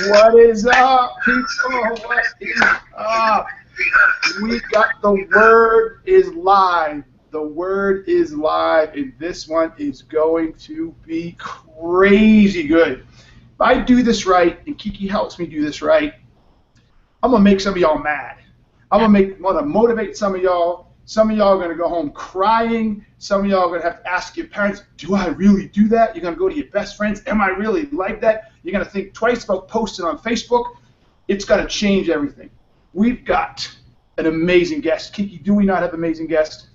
What is up, people? What is up? We got the word is live. The word is live, and this one is going to be crazy good. If I do this right, and Kiki helps me do this right, I'm gonna make some of y'all mad. I'm gonna motivate some of y'all. Some of y'all are gonna go home crying. Some of y'all are gonna have to ask your parents, "Do I really do that?" You're gonna go to your best friends, "Am I really like that?" You're gonna think twice about posting on Facebook. It's gonna change everything. We've got an amazing guest. Kiki, do we not have an amazing guest?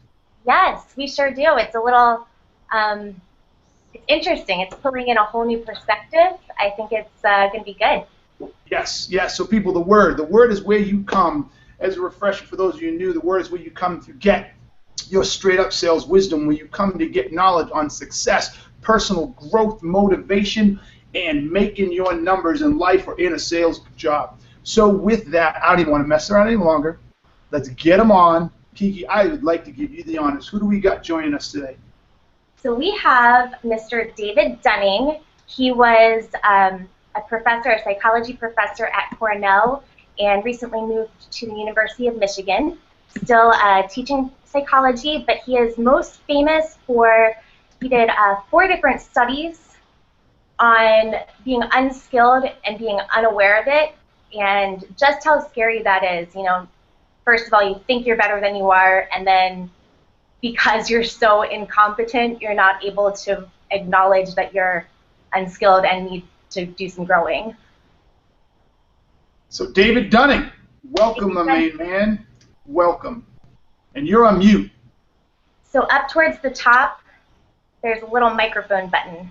Yes, we sure do. It's a little, it's interesting. It's pulling in a whole new perspective. I think it's going to be good. Yes, yes. So people, the word is where you come. As a refresher for those of you new, the word is where you come to get your straight-up sales wisdom, where you come to get knowledge on success, personal growth, motivation, and making your numbers in life or in a sales job. So with that, I don't even want to mess around any longer. Let's get them on. Kiki, I would like to give you the honors. Who do we got joining us today? So we have Mr. David Dunning. He was a professor, a psychology professor at Cornell, and recently moved to the University of Michigan. Still teaching psychology, but he is most famous for, he did 4 different studies on being unskilled and being unaware of it, and just how scary that is. You know, first of all, you think you're better than you are, and then because you're so incompetent, you're not able to acknowledge that you're unskilled and need to do some growing. So David Dunning, welcome, my main man. Welcome. And you're on mute. So up towards the top, there's a little microphone button.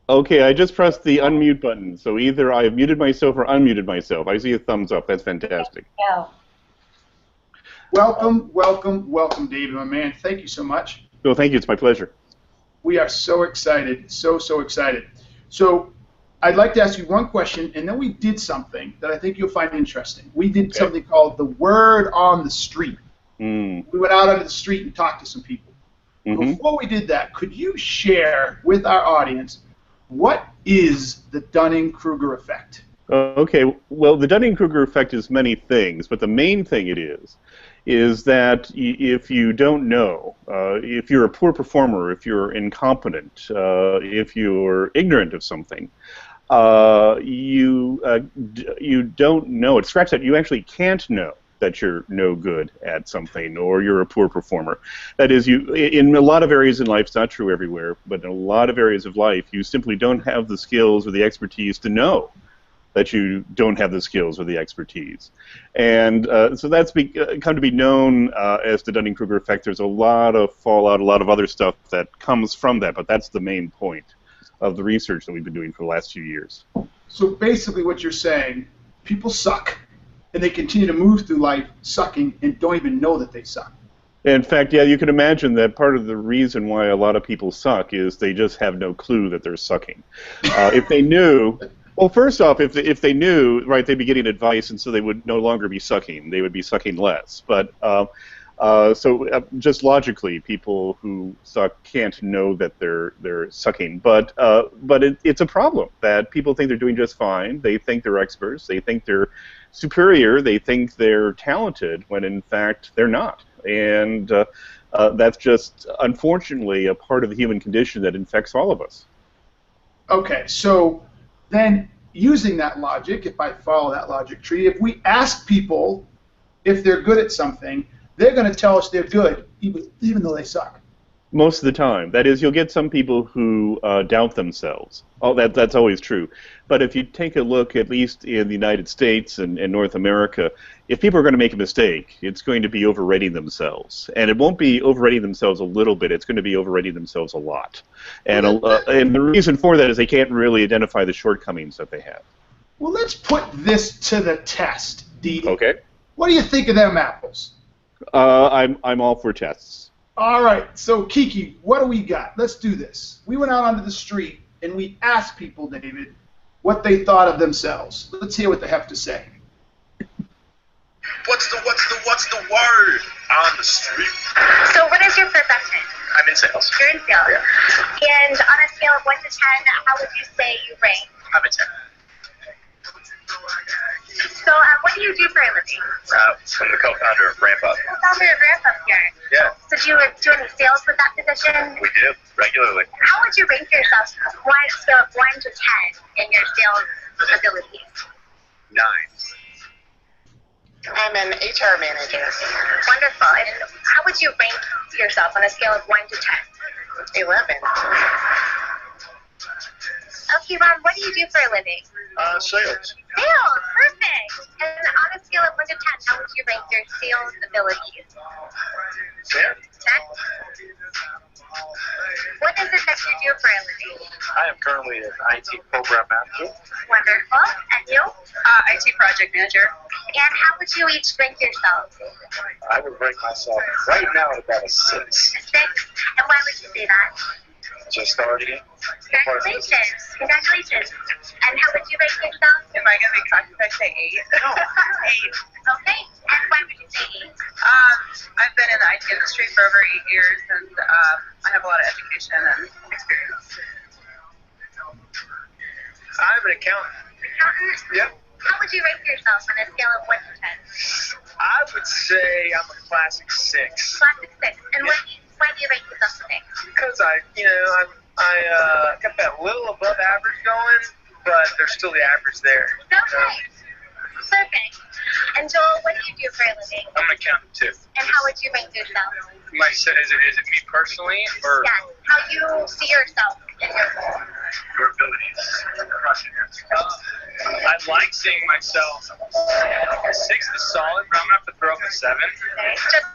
Okay, I just pressed the unmute button. So either I have muted myself or unmuted myself. I see a thumbs up. That's fantastic. Go. Welcome, welcome, welcome, David, my man. Thank you so much. No, thank you. It's my pleasure. We are so excited, so excited. So I'd like to ask you one question, and then we did something that I think you'll find interesting. We did something called the word on the street. We went out onto the street and talked to some people. Before we did that, could you share with our audience what is the Dunning-Kruger effect? Okay, well, the Dunning-Kruger effect is many things, but the main thing it is that if you don't know, if you're a poor performer, if you're incompetent, if you're ignorant of something, you don't know it. Scratch that. You actually can't know that you're no good at something or you're a poor performer. That is, you in a lot of areas in life, it's not true everywhere, but in a lot of areas of life, you simply don't have the skills or the expertise to know that you don't have the skills or the expertise. And so that's come to be known as the Dunning-Kruger effect. There's a lot of fallout, a lot of other stuff that comes from that, but that's the main point of the research that we've been doing for the last few years. So basically what you're saying, people suck, and they continue to move through life sucking and don't even know that they suck. In fact, yeah, you can imagine that part of the reason why a lot of people suck is they just have no clue that they're sucking. If they knew... Well, first off, if they knew, right, they'd be getting advice, and so they would no longer be sucking. They would be sucking less. But just logically, people who suck can't know that they're sucking. But it's a problem that people think they're doing just fine. They think they're experts. They think they're superior. They think they're talented, when in fact they're not. And that's just, unfortunately, a part of the human condition that infects all of us. Okay, so then using that logic, if I follow that logic tree, if we ask people if they're good at something, they're going to tell us they're good, even though they suck. Most of the time. That is, you'll get some people who doubt themselves. Oh, that's always true. But if you take a look, at least in the United States and North America, if people are going to make a mistake, it's going to be overrating themselves. And it won't be overrating themselves a little bit. It's going to be overrating themselves a lot. And, and the reason for that is they can't really identify the shortcomings that they have. Well, let's put this to the test, Dee. Okay. What do you think of them apples? I'm all for tests. All right, so Kiki, what do we got? Let's do this. We went out onto the street and we asked people, David, what they thought of themselves. Let's hear what they have to say. What's the word on the street? So what is your profession? I'm in sales. You're in sales. Yeah. And on a scale of 1 to 10, how would you say you rank? I'm a 10. So what do you do for a living? I'm the co-founder of Ramp Up. Co-founder of Ramp Up here. Yeah. So do you do any sales with that position? We do, regularly. How would you rank yourself on a scale of 1 to 10 in your sales abilities? 9. I'm an HR manager. Wonderful. And how would you rank yourself on a scale of 1 to 10? 11. Okay, Ron, what do you do for a living? Sales. Sales, perfect. And on a scale of 1 to 10, how would you rank your sales abilities? 10. 10? What is it that you do for a living? I am currently an IT program manager. Wonderful. And you? IT project manager. And how would you each rank yourself? I would rank myself right now at about a 6. A 6? And why would you say that? Just starting. Congratulations. Congratulations. And how would you rank yourself? Am I going to be cocky if I say 8? No. 8. Okay. And why would you say 8? I've been in the IT industry for over 8 years, and I have a lot of education and experience. I'm an accountant. Accountant? Yep. How would you rank yourself on a scale of 1 to 10? I would say I'm a classic 6. Classic 6. And why do you rank yourself 6? Because I got that little above average going, but there's still the average there. Okay. Perfect. And Joel, what do you do for a living? I'm an accountant too. And how would you rank yourself? Like I said, is it me personally or Yes. How you see yourself in your role? your abilities? I like seeing myself. 6 is solid, but I'm gonna have to throw up a 7. Okay. Just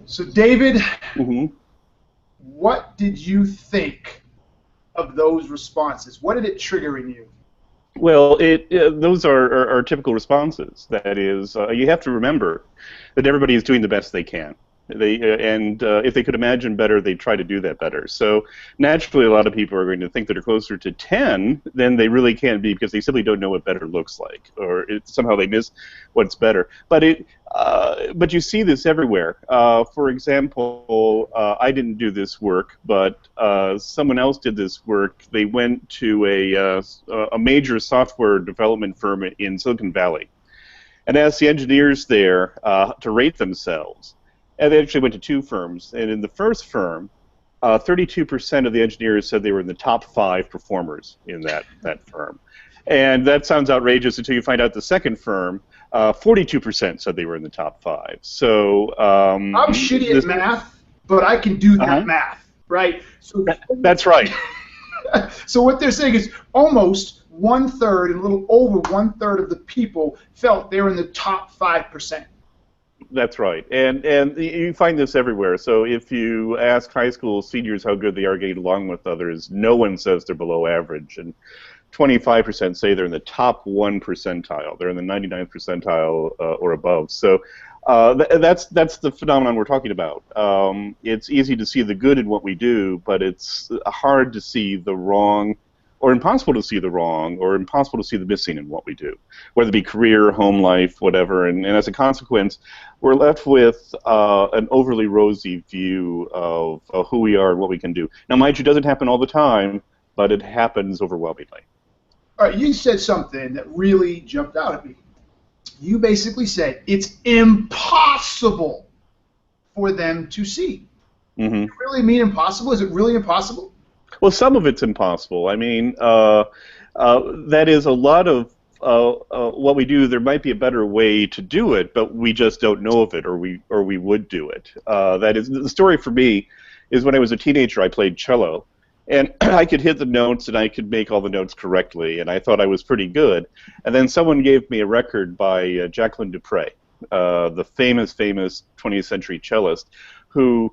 So, David, Mm-hmm. what did you think of those responses? What did it trigger in you? Well, those are typical responses. That is, you have to remember that everybody is doing the best they can. If they could imagine better, they try to do that better. So naturally, a lot of people are going to think that they're closer to 10 than they really can be because they simply don't know what better looks like, or somehow they miss what's better. But you see this everywhere. For example, I didn't do this work, but someone else did this work. They went to a major software development firm in Silicon Valley and asked the engineers there to rate themselves. And they actually went to 2 firms. And in the first firm, 32% of the engineers said they were in the top 5 performers in that firm. And that sounds outrageous until you find out the second firm, 42% said they were in the top 5. So I'm shitty at math, but I can do that math, right? So that's right. So what they're saying is almost 1/3 and a little over 1/3 of the people felt they were in the top 5%. That's right, and you find this everywhere. So if you ask high school seniors how good they are getting along with others, no one says they're below average, and 25% say they're in the top 1 percentile. They're in the 99th percentile or above. So that's the phenomenon we're talking about. It's easy to see the good in what we do, but it's hard to see the wrong, or impossible to see the wrong, or impossible to see the missing in what we do, whether it be career, home life, whatever. And as a consequence, we're left with an overly rosy view of who we are and what we can do. Now, mind you, it doesn't happen all the time, but it happens overwhelmingly. All right, you said something that really jumped out at me. You basically said it's impossible for them to see. Mm-hmm. You really mean impossible? Is it really impossible? Well, some of it's impossible. I mean, that is a lot of what we do. There might be a better way to do it, but we just don't know of it, or we would do it. That is the story for me. Is when I was a teenager, I played cello, and I could hit the notes and I could make all the notes correctly, and I thought I was pretty good. And then someone gave me a record by Jacqueline Dupre, the famous 20th century cellist, who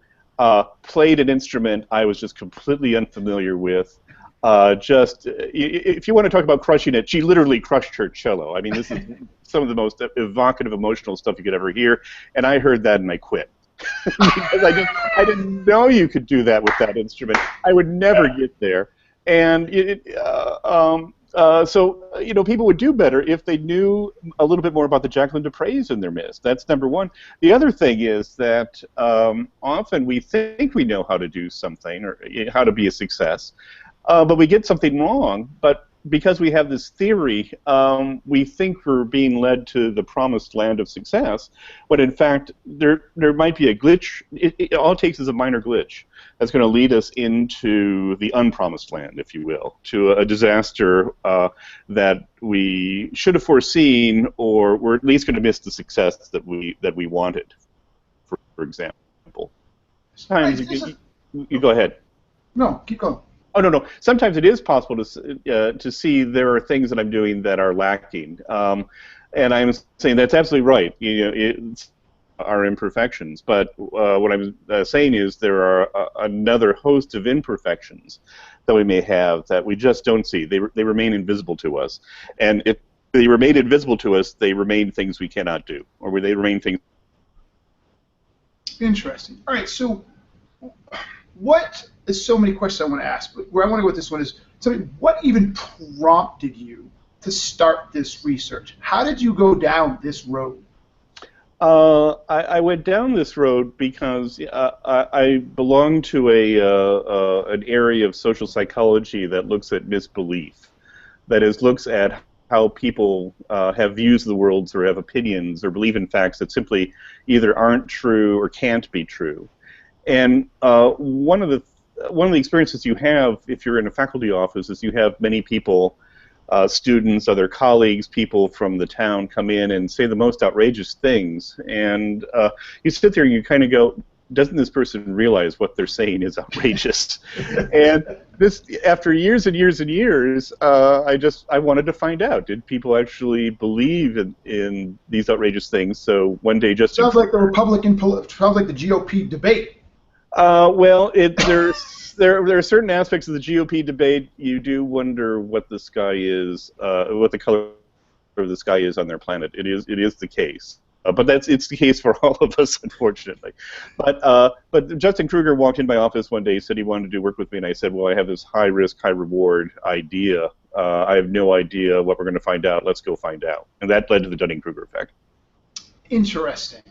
played an instrument I was just completely unfamiliar with. If you want to talk about crushing it, she literally crushed her cello. I mean, this is some of the most evocative, emotional stuff you could ever hear, and I heard that and I quit. because I didn't know you could do that with that instrument. I would never get there. And so people would do better if they knew a little bit more about the Jacqueline Dupreys in their midst. That's number one. The other thing is that often we think we know how to do something or how to be a success, but we get something wrong. But because we have this theory, we think we're being led to the promised land of success, when in fact there might be a glitch. All it takes is a minor glitch that's going to lead us into the unpromised land, if you will, to a disaster that we should have foreseen, or we're at least going to miss the success that we wanted. For example, sometimes you go ahead. No, keep going. Oh, no. Sometimes it is possible to see there are things that I'm doing that are lacking, and I'm saying that's absolutely right. It's our imperfections, but what I'm saying is there are another host of imperfections that we may have that we just don't see. They remain invisible to us, and if they remain invisible to us, they remain things we cannot do, or they remain things. Interesting. All right, so there's so many questions I want to ask, but where I want to go with this one is, what even prompted you to start this research? How did you go down this road? I went down this road because I belong to an area of social psychology that looks at misbelief. That is, looks at how people have views of the world, or have opinions, or believe in facts that simply either aren't true or can't be true. And one of the experiences you have if you're in a faculty office is you have many people, students, other colleagues, people from the town come in and say the most outrageous things, and you sit there and you kind of go, doesn't this person realize what they're saying is outrageous? And this, after years and years and years, I wanted to find out, did people actually believe in these outrageous things? So one day, just sounds like the GOP debate. Well, there are certain aspects of the GOP debate you do wonder what the sky is, what the color of the sky is on their planet. It is the case, but it's the case for all of us, unfortunately. But Justin Kruger walked in my office one day, said he wanted to do work with me, and I said, well, I have this high risk, high reward idea. I have no idea what we're going to find out. Let's go find out, and that led to the Dunning-Kruger effect. Interesting.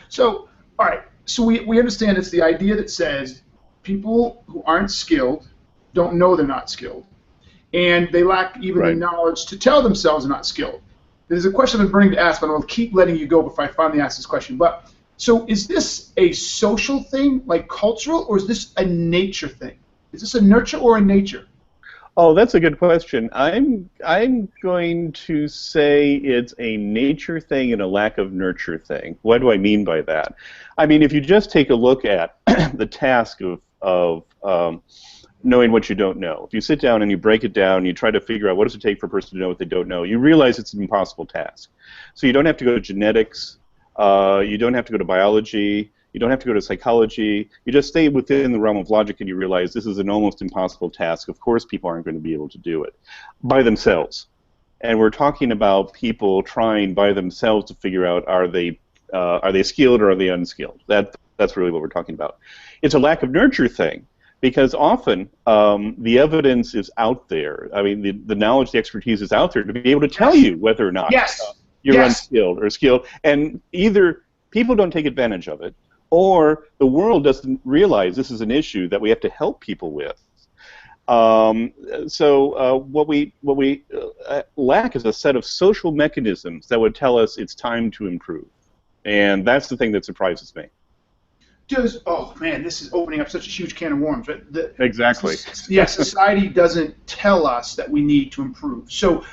So, all right. So we understand it's the idea that says people who aren't skilled don't know they're not skilled, and they lack even the knowledge to tell themselves they're not skilled. There's a question I've been burning to ask, but I'll keep letting you go before I finally ask this question. But so is this a social thing, like cultural, or is this a nature thing? Is this a nurture or a nature? Oh, that's a good question. I'm going to say it's a nature thing and a lack of nurture thing. What do I mean by that? I mean, if you just take a look at the task of knowing what you don't know, if you sit down and you break it down, you try to figure out what does it take for a person to know what they don't know, you realize it's an impossible task. So you don't have to go to genetics, you don't have to go to biology, you don't have to go to psychology. You just stay within the realm of logic and you realize this is an almost impossible task. Of course people aren't going to be able to do it by themselves. And we're talking about people trying by themselves to figure out are they skilled or are they unskilled. That's really what we're talking about. It's a lack of nurture thing because often the evidence is out there. I mean, the knowledge, the expertise is out there to be able to tell you whether or not you're unskilled or skilled. And either people don't take advantage of it, or the world doesn't realize this is an issue that we have to help people with. So what we lack is a set of social mechanisms that would tell us it's time to improve, and that's the thing that surprises me. Oh man, this is opening up such a huge can of worms. Right? Exactly. Society doesn't tell us that we need to improve. So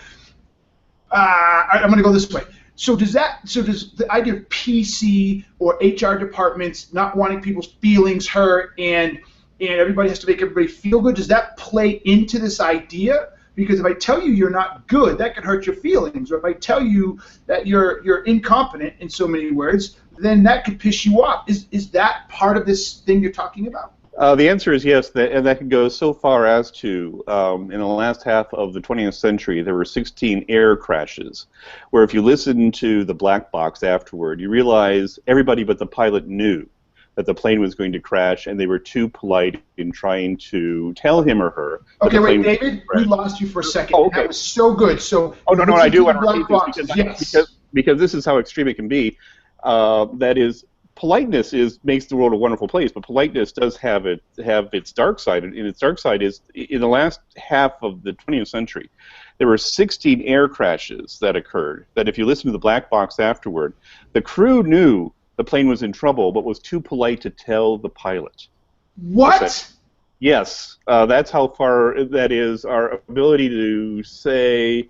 I'm going to go this way. So does the idea of PC or HR departments not wanting people's feelings hurt and everybody has to make everybody feel good, does that play into this idea? Because if I tell you you're not good, that could hurt your feelings. Or if I tell you that you're incompetent, in so many words, then that could piss you off. Is that part of this thing you're talking about? The answer is yes, and that can go so far as to, in the last half of the 20th century, there were 16 air crashes, where if you listen to the black box afterward, you realize everybody but the pilot knew that the plane was going to crash, and they were too polite in trying to tell him or her. Okay, wait, David, we lost you for a second. Oh, okay. That was so good. So, no, I do want to repeat boxes. this because this is how extreme it can be. That is, politeness makes the world a wonderful place, but politeness does have its dark side, and its dark side is in the last half of the 20th century, there were 16 air crashes that occurred. That if you listen to the black box afterward, the crew knew the plane was in trouble, but was too polite to tell the pilot. What? Yes, that's how far that is. Our ability to say,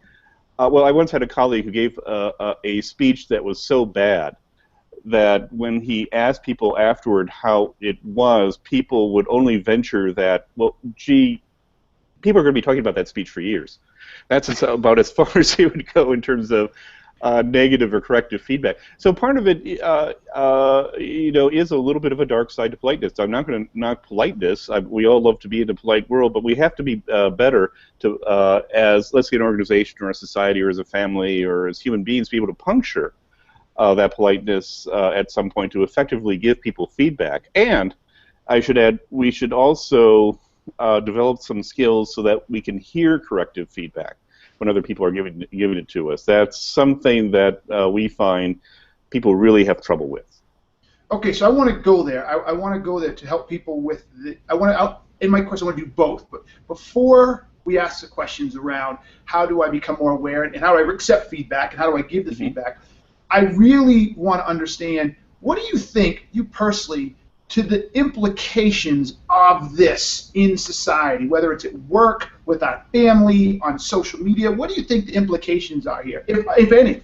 well, I once had a colleague who gave a speech that was so bad that when he asked people afterward how it was, people would only venture that, well, gee, people are going to be talking about that speech for years. That's about as far as he would go in terms of negative or corrective feedback. So part of it, is a little bit of a dark side to politeness. I'm not going to knock politeness. We all love to be in a polite world, but we have to be better to, as let's say an organization or a society or as a family or as human beings, be able to puncture that politeness at some point to effectively give people feedback. And I should add, we should also develop some skills so that we can hear corrective feedback when other people are giving it to us. That's something that we find people really have trouble with. Okay, so I want to go there. I want to go there to help people with the. In my question, I want to do both. But before we ask the questions around how do I become more aware and how do I accept feedback and how do I give the feedback, I really want to understand, what do you think, you personally, to the implications of this in society, whether it's at work, with our family, on social media? What do you think the implications are here, if any?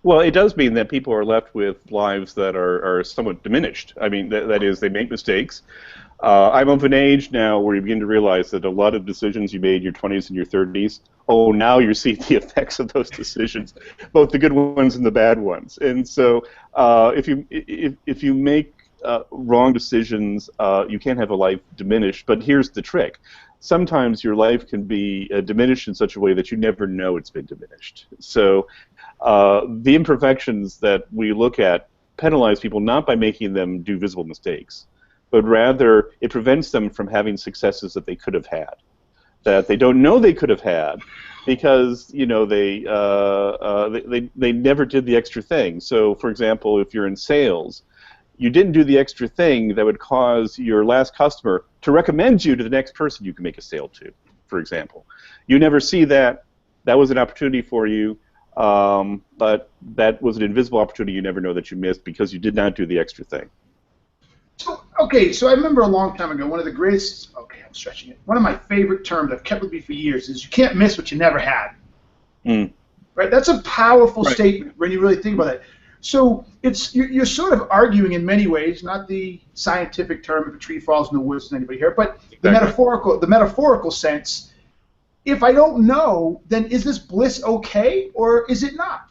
Well, it does mean that people are left with lives that are somewhat diminished. I mean, that is, they make mistakes. I'm of an age now where you begin to realize that a lot of decisions you made in your 20s and your 30s, now you're seeing the effects of those decisions, both the good ones and the bad ones. And so if you make wrong decisions, you can't have a life diminished. But here's the trick. Sometimes your life can be diminished in such a way that you never know it's been diminished. So the imperfections that we look at penalize people not by making them do visible mistakes, but rather it prevents them from having successes that they could have had, that they don't know they could have had because they never did the extra thing. So, for example, if you're in sales, you didn't do the extra thing that would cause your last customer to recommend you to the next person you can make a sale to, for example. You never see that. That was an opportunity for you, but that was an invisible opportunity you never know that you missed because you did not do the extra thing. So I remember a long time ago, one of the greatest, I'm stretching it, one of my favorite terms I've kept with me for years is you can't miss what you never had. Right? That's a powerful statement when you really think about it. So you're sort of arguing in many ways, not the scientific term if a tree falls in the woods to anybody here, but the metaphorical sense. If I don't know, then is this bliss okay or is it not?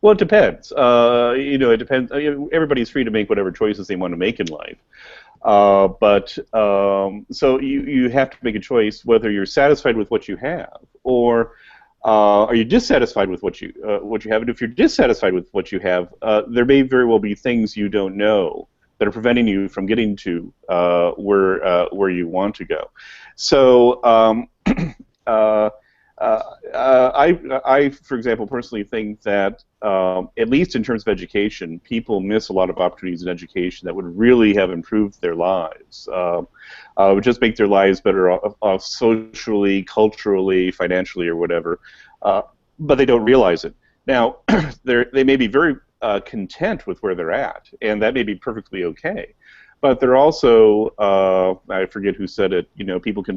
Well, it depends. It depends. Everybody's free to make whatever choices they want to make in life. So you have to make a choice whether you're satisfied with what you have or are you dissatisfied with what you have. And if you're dissatisfied with what you have, there may very well be things you don't know that are preventing you from getting to where you want to go. So I, for example, personally think that at least in terms of education, people miss a lot of opportunities in education that would really have improved their lives. Would just make their lives better off socially, culturally, financially, or whatever. But they don't realize it. Now, they may be very content with where they're at, and that may be perfectly okay. But they're also, I forget who said it, people can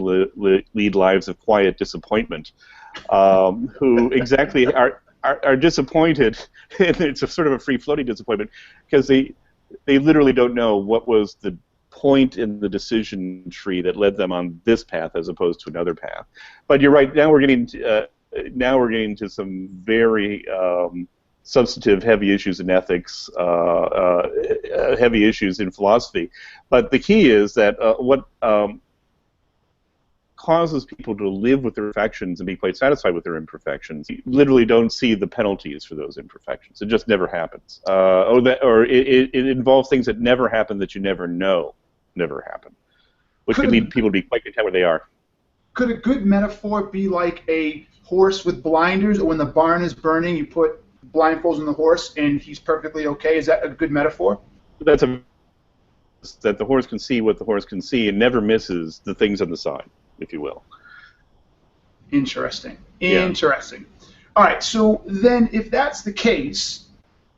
lead lives of quiet disappointment, who exactly are disappointed, and it's a sort of a free-floating disappointment, because they literally don't know what was the point in the decision tree that led them on this path as opposed to another path. But you're right, now we're getting to some very substantive, heavy issues in ethics, heavy issues in philosophy. But the key is that what causes people to live with their imperfections and be quite satisfied with their imperfections. You literally don't see the penalties for those imperfections. It just never happens. Or it involves things that never happen that you never know never happen, which could lead people to be quite content where they are. Could a good metaphor be like a horse with blinders, or when the barn is burning, you put blindfolds on the horse and he's perfectly okay? Is that a good metaphor? That the horse can see what the horse can see and never misses the things on the side, if you will. Interesting. Yeah. Interesting. All right, so then if that's the case,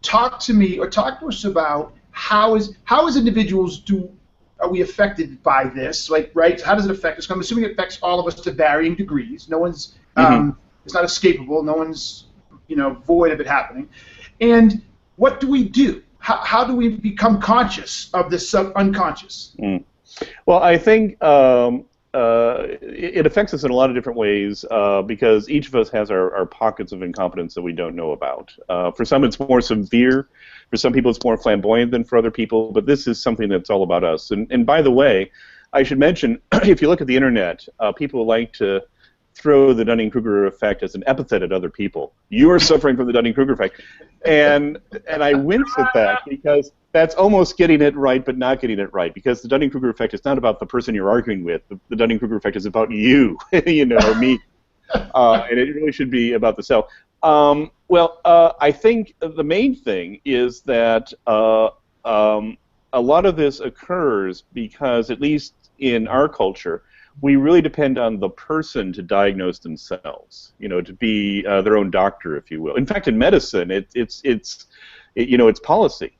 talk to us about how as individuals are we affected by this? Like, right? How does it affect us? I'm assuming it affects all of us to varying degrees. No one's it's not escapable. No one's void of it happening. And what do we do? How do we become conscious of this unconscious? Well, I think it affects us in a lot of different ways because each of us has our pockets of incompetence that we don't know about. For some, it's more severe. For some people, it's more flamboyant than for other people. But this is something that's all about us. And by the way, I should mention, if you look at the internet, people like to throw the Dunning-Kruger effect as an epithet at other people. You are suffering from the Dunning-Kruger effect. And I wince at that because that's almost getting it right but not getting it right, because the Dunning-Kruger effect is not about the person you're arguing with. The Dunning-Kruger effect is about you, me. And it really should be about the self. I think the main thing is that a lot of this occurs because, at least in our culture, we really depend on the person to diagnose themselves, to be their own doctor, if you will. In fact, in medicine, it's policy.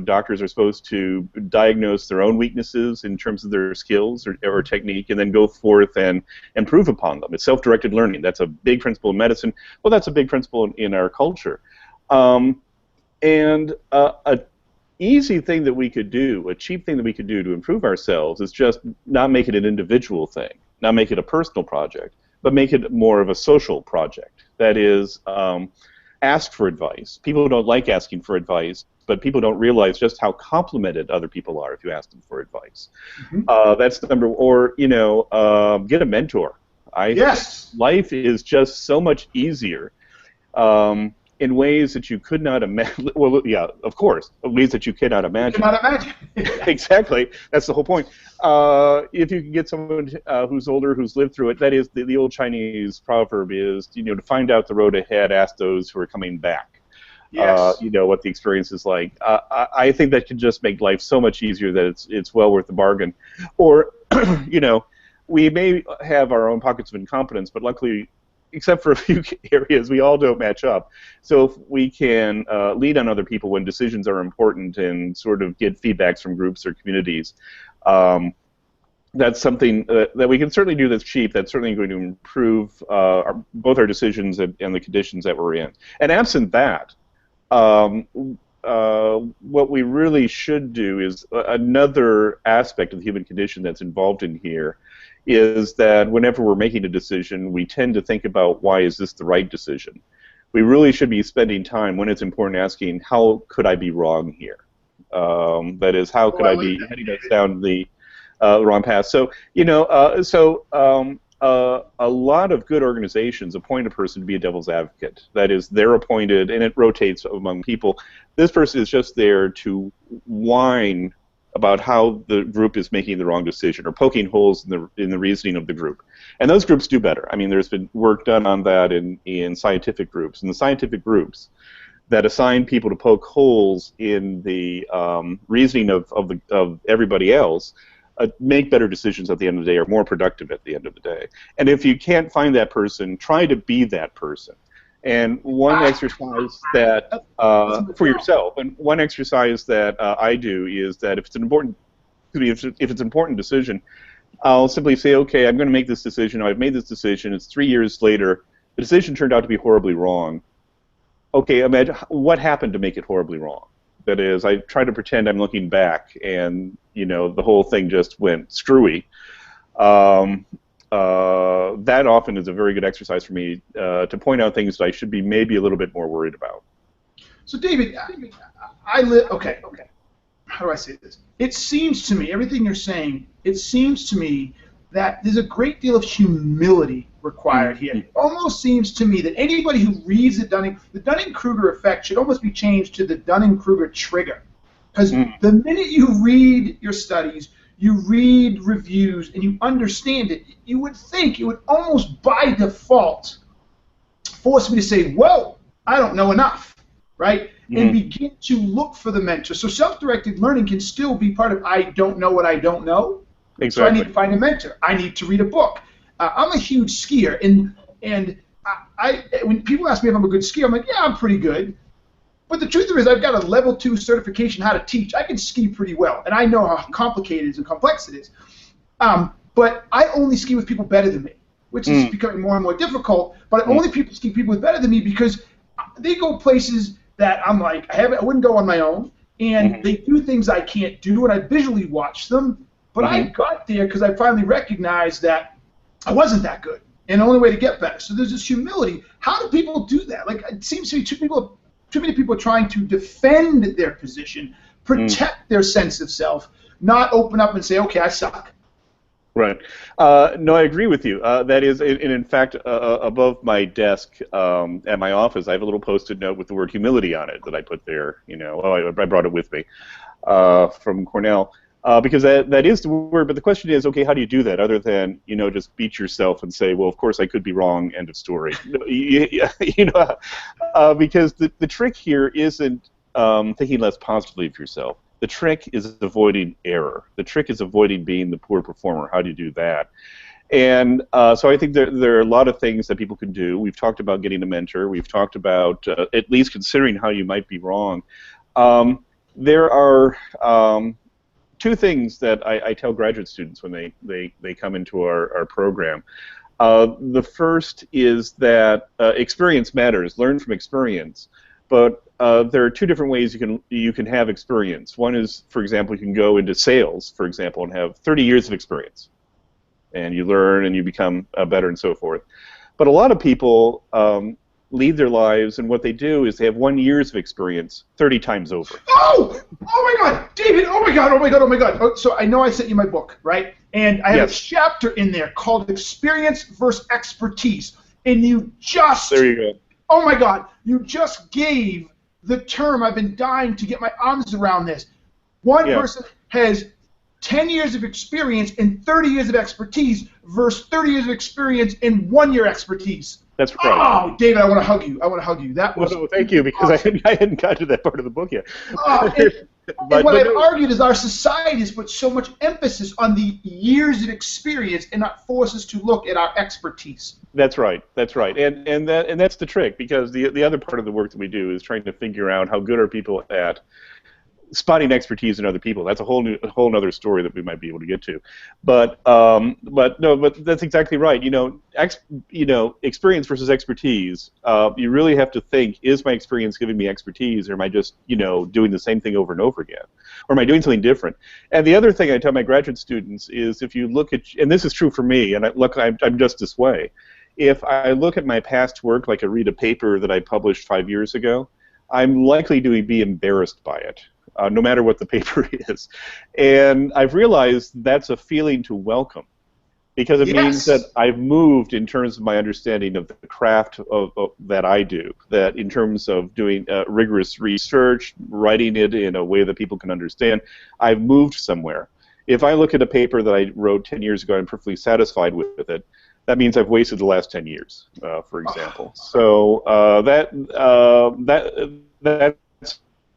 Doctors are supposed to diagnose their own weaknesses in terms of their skills or technique, and then go forth and improve upon them. It's self-directed learning. That's a big principle in medicine. Well, that's a big principle in our culture. A easy thing that we could do, a cheap thing that we could do to improve ourselves is just not make it an individual thing, not make it a personal project, but make it more of a social project. That is, ask for advice. People don't like asking for advice, but people don't realize just how complimented other people are if you ask them for advice. That's the number. Or get a mentor. Yes. Life is just so much easier in ways that you could not imagine. Well, yeah, of course, ways that you cannot imagine. You cannot imagine. Exactly. That's the whole point. If you can get someone who's older, who's lived through it, that is, the old Chinese proverb is, to find out the road ahead, ask those who are coming back. Yes. What the experience is like. I think that can just make life so much easier that it's well worth the bargain. Or, we may have our own pockets of incompetence, but luckily, except for a few areas, we all don't match up. So if we can lead on other people when decisions are important and sort of get feedbacks from groups or communities, that's something that we can certainly do that's cheap. That's certainly going to improve both our decisions and the conditions that we're in. And absent that, what we really should do is another aspect of the human condition that's involved in here is that whenever we're making a decision, we tend to think about, why is this the right decision? We really should be spending time, when it's important, asking, how could I be wrong here? That is, how could I be heading us down the wrong path? So, a lot of good organizations appoint a person to be a devil's advocate. That is, they're appointed, and it rotates among people. This person is just there to whine about how the group is making the wrong decision or poking holes in the reasoning of the group. And those groups do better. I mean, there's been work done on that in scientific groups. And the scientific groups that assign people to poke holes in the reasoning of everybody else make better decisions at the end of the day, or more productive at the end of the day. And if you can't find that person, try to be that person. And one exercise that for yourself, and one exercise that I do is that if it's an important decision, I'll simply say, okay, I'm going to make this decision. I've made this decision. It's 3 years later. The decision turned out to be horribly wrong. Okay, imagine what happened to make it horribly wrong. That is, I try to pretend I'm looking back, and the whole thing just went screwy. That often is a very good exercise for me to point out things that I should be maybe a little bit more worried about. So, David, I live. Okay. How do I say this? It seems to me, everything you're saying, it seems to me that there's a great deal of humility required here. It almost seems to me that anybody who reads the Dunning-Kruger effect should almost be changed to the Dunning-Kruger trigger. Because the minute you read your studies, you read reviews, and you understand it, you would think, it would almost by default force me to say, whoa, I don't know enough, right? And begin to look for the mentor. So self-directed learning can still be part of I don't know what I don't know. Exactly. So I need to find a mentor. I need to read a book. I'm a huge skier, and when people ask me if I'm a good skier, I'm like, yeah, I'm pretty good. But the truth is, I've got a level 2 certification how to teach. I can ski pretty well, and I know how complicated it is and complex it is. But I only ski with people better than me, which is becoming more and more difficult. But I only ski people with better than me because they go places that I'm like, I wouldn't go on my own, and they do things I can't do, and I visually watch them. But I got there because I finally recognized that I wasn't that good, and the only way to get better. So there's this humility. How do people do that? Like, it seems to me too many people are trying to defend their position, protect their sense of self, not open up and say, okay, I suck. Right. No, I agree with you. That is, and in fact, above my desk at my office, I have a little Post-it note with the word humility on it that I put there. You know, I brought it with me from Cornell because that is the word. But the question is, okay, how do you do that other than, you know, just beat yourself and say, well, of course I could be wrong. End of story. You know, because the trick here isn't thinking less positively of yourself. The trick is avoiding error. The trick is avoiding being the poor performer. How do you do that? And so I think there are a lot of things that people can do. We've talked about getting a mentor. We've talked about at least considering how you might be wrong. There are two things that I tell graduate students when they come into our program. The first is that experience matters. Learn from experience. But there are two different ways you can have experience. One is, for example, you can go into sales, for example, and have 30 years of experience, and you learn and you become better and so forth. But a lot of people lead their lives, and what they do is they have 1 year of experience 30 times over. Oh my God, David! Oh my God! Oh, so I know I sent you my book, right? And I have a chapter in there called "Experience versus Expertise," and you just there you go. Oh my God, you just gave the term I've been dying to get my arms around this. One person has 10 years of experience and 30 years of expertise versus 30 years of experience and 1 year expertise. That's right. Oh, David, I want to hug you. That was thank you, because awesome. I hadn't gotten to that part of the book yet. And what I've argued is our society has put so much emphasis on the years of experience and not force us to look at our expertise. That's right. And that's the trick, because the other part of the work that we do is trying to figure out how good are people at spotting expertise in other people. That's a whole other story that we might be able to get to. But that's exactly right. Experience versus expertise. You really have to think: is my experience giving me expertise, or am I just doing the same thing over and over again, or am I doing something different? And the other thing I tell my graduate students is, if you look at, and this is true for me, and I'm just this way. If I look at my past work, like I read a paper that I published 5 years ago, I'm likely to be embarrassed by it. No matter what the paper is. And I've realized that's a feeling to welcome, because it means that I've moved in terms of my understanding of the craft that I do, that in terms of doing rigorous research, writing it in a way that people can understand, I've moved somewhere. If I look at a paper that I wrote 10 years ago, I'm perfectly satisfied with it, that means I've wasted the last 10 years, for example. So that's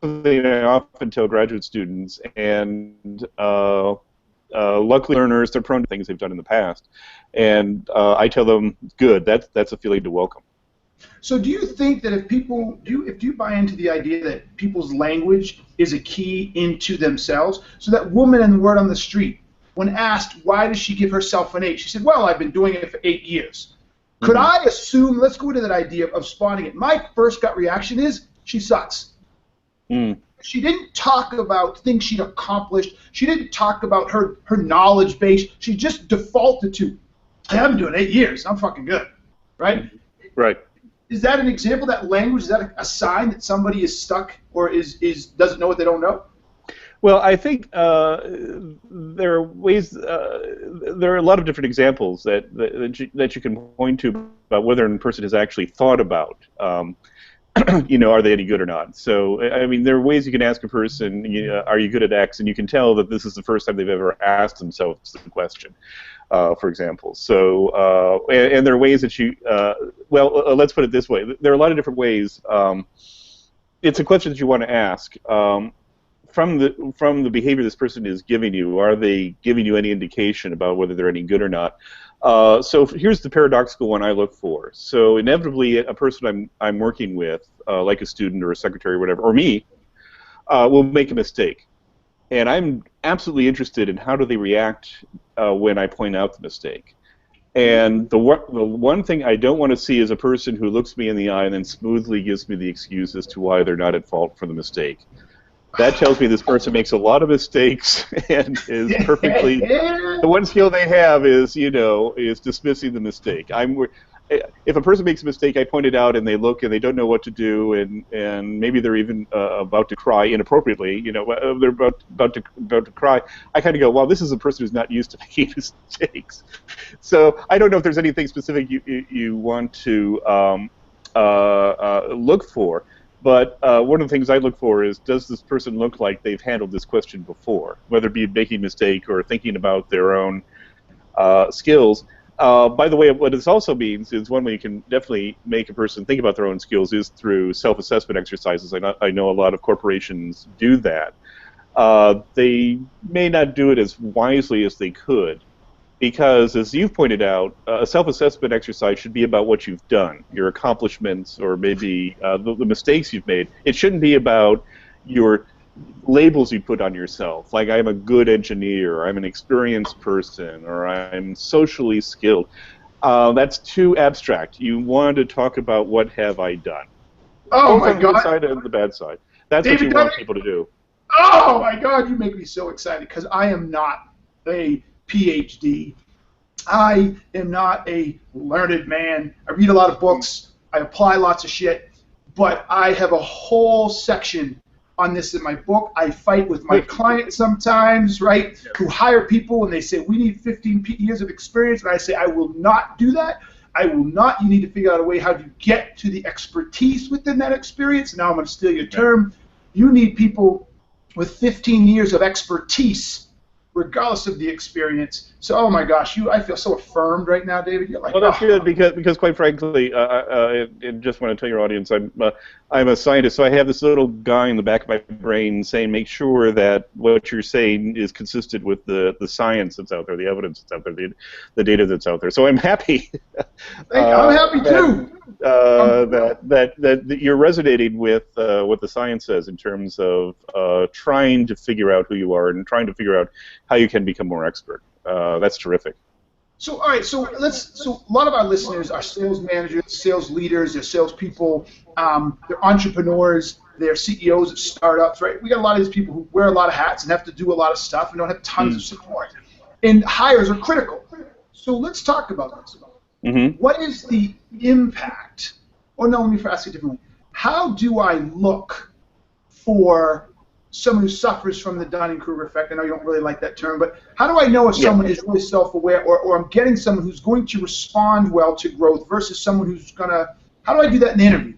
something I often tell graduate students, and luckily learners, they're prone to things they've done in the past, and I tell them, good, that's a feeling to welcome. So do you think that if you buy into the idea that people's language is a key into themselves, so that woman in the word on the street, when asked why does she give herself an 8, she said, well, I've been doing it for 8 years. Could I assume, let's go into that idea of spotting it, my first gut reaction is, she sucks. She didn't talk about things she'd accomplished. She didn't talk about her knowledge base. She just defaulted to, hey, I've been doing 8 years. I'm fucking good, right? Right. is that an example? That language, is that a sign that somebody is stuck or doesn't know what they don't know? Well, I think there are ways. There are a lot of different examples that you can point to about whether a person has actually thought about. Are they any good or not? So, I mean, there are ways you can ask a person, are you good at X? And you can tell that this is the first time they've ever asked themselves the question, for example. So, and there are ways that let's put it this way. There are a lot of different ways. It's a question that you want to ask. From the behavior this person is giving you, are they giving you any indication about whether they're any good or not? So here's the paradoxical one I look for. So inevitably, a person I'm working with, like a student or a secretary or whatever, or me, will make a mistake. And I'm absolutely interested in how do they react when I point out the mistake. And the one thing I don't want to see is a person who looks me in the eye and then smoothly gives me the excuse as to why they're not at fault for the mistake. That tells me this person makes a lot of mistakes and is perfectly. The one skill they have is dismissing the mistake. If a person makes a mistake, I point it out, and they look and they don't know what to do, and maybe they're even about to cry inappropriately. They're about to cry. I kind of go, well, this is a person who's not used to making mistakes. So I don't know if there's anything specific you want to look for. But one of the things I look for is, does this person look like they've handled this question before, whether it be making a mistake or thinking about their own skills. By the way, what this also means is one way you can definitely make a person think about their own skills is through self-assessment exercises. I know a lot of corporations do that. They may not do it as wisely as they could, because, as you've pointed out, a self-assessment exercise should be about what you've done, your accomplishments, or maybe the mistakes you've made. It shouldn't be about your labels you put on yourself, like I'm a good engineer, or I'm an experienced person, or I'm socially skilled. That's too abstract. You want to talk about what have I done. Oh both my on God! The good side and the bad side. That's David, what you want people to do. Oh my God! You make me so excited because I am not a PhD. I am not a learned man. I read a lot of books. I apply lots of shit. But I have a whole section on this in my book. I fight with my clients sometimes, right, who hire people and they say, we need 15 years of experience. And I say, I will not do that. I will not. You need to figure out a way how to get to the expertise within that experience. Now I'm going to steal your term. You need people with 15 years of expertise, regardless of the experience. So, oh my gosh, I feel so affirmed right now, David. You're like, well, that's good because quite frankly, I just want to tell your audience, I'm a scientist, so I have this little guy in the back of my brain saying, make sure that what you're saying is consistent with the science that's out there, the evidence that's out there, the data that's out there. So I'm happy. I'm happy too. That you're resonating with what the science says in terms of trying to figure out who you are and trying to figure out how you can become more expert. That's terrific. So, all right. So a lot of our listeners are sales managers, sales leaders, they're salespeople, they're entrepreneurs, they're CEOs of startups, right? We got a lot of these people who wear a lot of hats and have to do a lot of stuff and don't have tons of support. And hires are critical. So let's talk about this. What is the impact? Or no, let me ask you differently. How do I look for someone who suffers from the Dunning-Kruger effect? I know you don't really like that term, but how do I know if someone is really self-aware or I'm getting someone who's going to respond well to growth versus someone who's going to, how do I do that in the interview?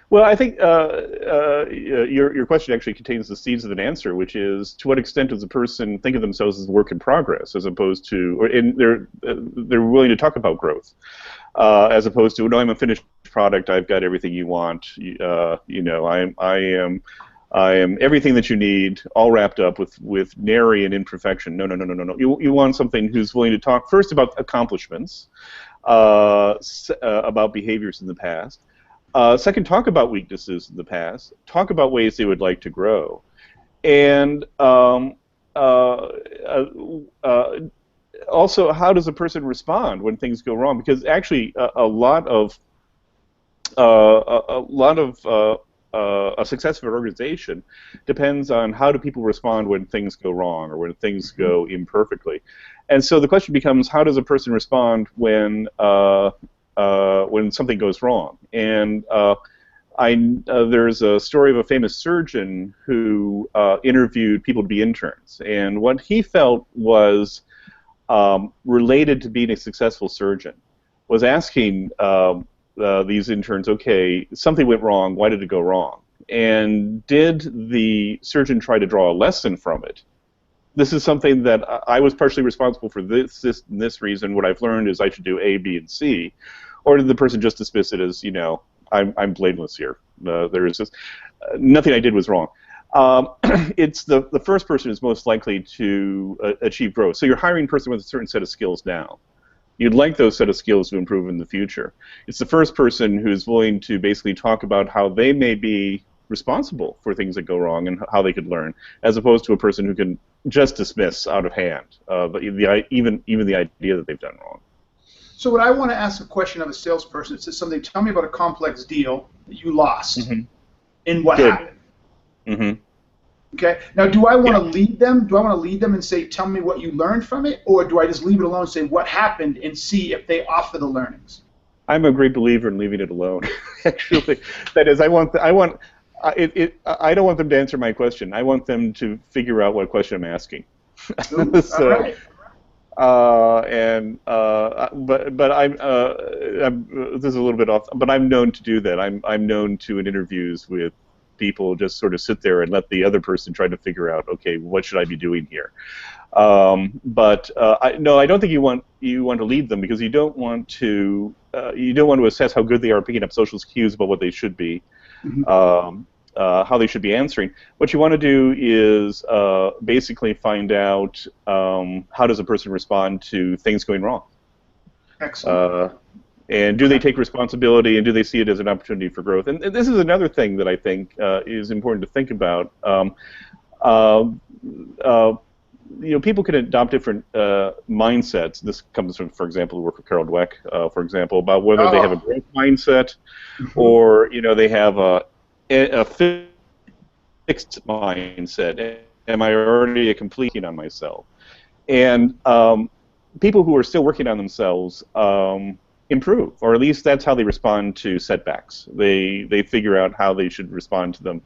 Well, I think your question actually contains the seeds of an answer, which is, to what extent does a person think of themselves as a work in progress, as opposed to, and they're willing to talk about growth, as opposed to, no, I'm a finished product, I've got everything you want, I am everything that you need, all wrapped up with nary an imperfection. No. You want something who's willing to talk first about accomplishments, about behaviors in the past. Second, talk about weaknesses in the past. Talk about ways they would like to grow, and also, how does a person respond when things go wrong? Because actually, a lot of a success of an organization depends on how do people respond when things go wrong or when things go imperfectly. And so the question becomes, how does a person respond when when something goes wrong. And there's a story of a famous surgeon who interviewed people to be interns, and what he felt was related to being a successful surgeon was asking these interns, okay, something went wrong, why did it go wrong? And did the surgeon try to draw a lesson from it? This is something that I was partially responsible for this reason. What I've learned is I should do A, B, and C. Or did the person just dismiss it as, you know, I'm blameless here. There is just nothing I did was wrong. It's the first person is most likely to achieve growth. So you're hiring a person with a certain set of skills now. You'd like those set of skills to improve in the future. It's the first person who's willing to basically talk about how they may be responsible for things that go wrong and how they could learn, as opposed to a person who can just dismiss out of hand even the idea that they've done wrong. So when I want to ask a question of a salesperson, it says something, tell me about a complex deal that you lost and what happened. Okay. Now, do I want to lead them? Do I want to lead them and say, tell me what you learned from it? Or do I just leave it alone and say what happened and see if they offer the learnings? I'm a great believer in leaving it alone. Actually, that is, I don't want them to answer my question. I want them to figure out what question I'm asking. Ooh, so, all right. But I'm this is a little bit off. But I'm known to do that. I'm known to in interviews with people just sort of sit there and let the other person try to figure out, okay, what should I be doing here? No, I don't think you want to lead them, because you don't want to assess how good they are picking up social cues about what they should be. How they should be answering. What you want to do is basically find out how does a person respond to things going wrong. Excellent. And do they take responsibility, and do they see it as an opportunity for growth? And this is another thing that I think is important to think about. People can adopt different mindsets. This comes from, for example, the work of Carol Dweck, for example, about whether they have a growth mindset or they have a fixed mindset. Am I already a completing on myself? And people who are still working on themselves improve, or at least that's how they respond to setbacks. They figure out how they should respond to them